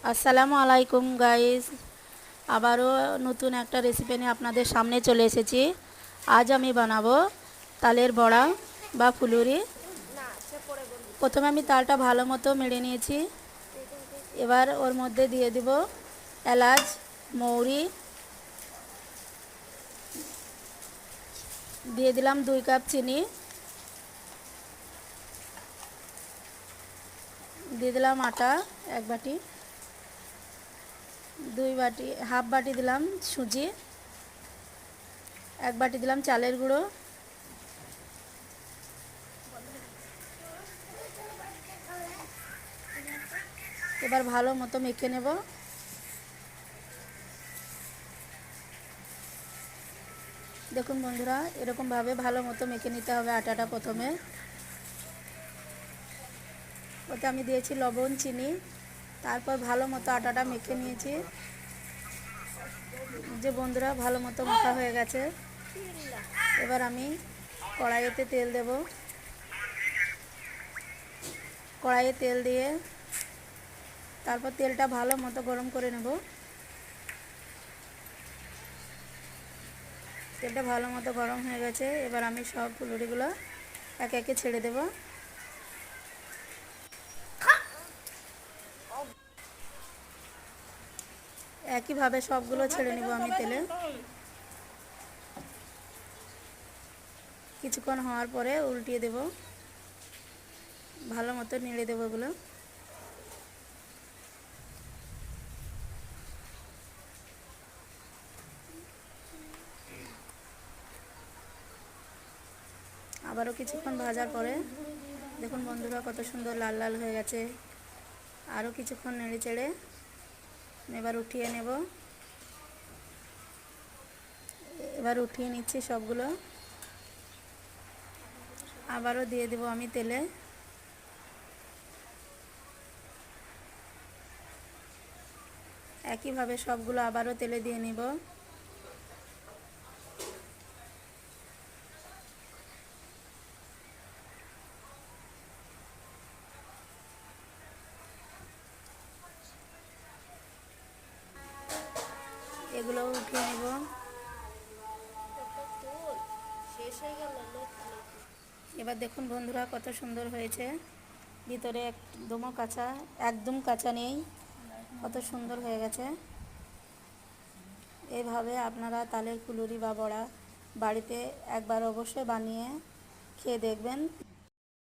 আসসালামু আলাইকুম গাইস। আবারও নতুন একটা রেসিপি নিয়ে আপনাদের সামনে চলে এসেছি। আজ আমি বানাবো তালের বড়া বা ফুলুরি। প্রথমে আমি তালটা ভালো মতো মেরে নিয়েছি। এবার ওর মধ্যে দিয়ে দিব এলাচ, মৌরি, দিয়ে দিলাম 2 কাপ চিনি, দিয়ে দিলাম আটা 1 বাটি, 2 বাটি হাফ বাটি দিলাম সুজি, 1 বাটি দিলাম চালের গুঁড়ো। এবার ভালো মতো মেখে নেব। দেখুন বন্ধুরা, এরকমভাবে ভালো মতো মেখে নিতে হবে আটাটা। প্রথমে ওতে আমি দিয়েছি লবণ, চিনি, তারপর ভালো মতো আটাটা মেখে নিয়েছি। যে বন্ধুরা, ভালো মতো মাখা হয়ে গেছে। এবার আমি কড়াইতে তেল দেব। কড়াইয়ে তেল দিয়ে তারপর তেলটা ভালো মতো গরম করে নেব। তেলটা ভালো মতো গরম হয়ে গেছে। এবার আমি সব ফুলুরিগুলো একে একে ছেড়ে দেব। একইভাবে সবগুলো ছেড়ে নেব আমি তেলে। কিছুক্ষণ হওয়ার পরে উল্টিয়ে দেব, ভালো মতো নেড়ে দেবো এগুলো। আবারও কিছুক্ষণ ভাজার পরে দেখুন বন্ধুরা, কত সুন্দর লাল লাল হয়ে গেছে। আরও কিছুক্ষণ নেড়ে চেড়ে এবার উঠিয়ে নেব। এবার উঠিয়ে নিচ্ছি সবগুলো। আবারও দিয়ে দেব আমি তেলে। একইভাবে সবগুলো আবারও তেলে দিয়ে নিব। এগুলো উঠিয়ে নেব। এবার দেখুন বন্ধুরা, কত সুন্দর হয়েছে। ভিতরে একদম কাঁচা নেই, কত সুন্দর হয়ে গেছে। এইভাবে আপনারা তালের ফুলুরি বা বড়া বাড়িতে একবার অবশ্যই বানিয়ে খেয়ে দেখবেন।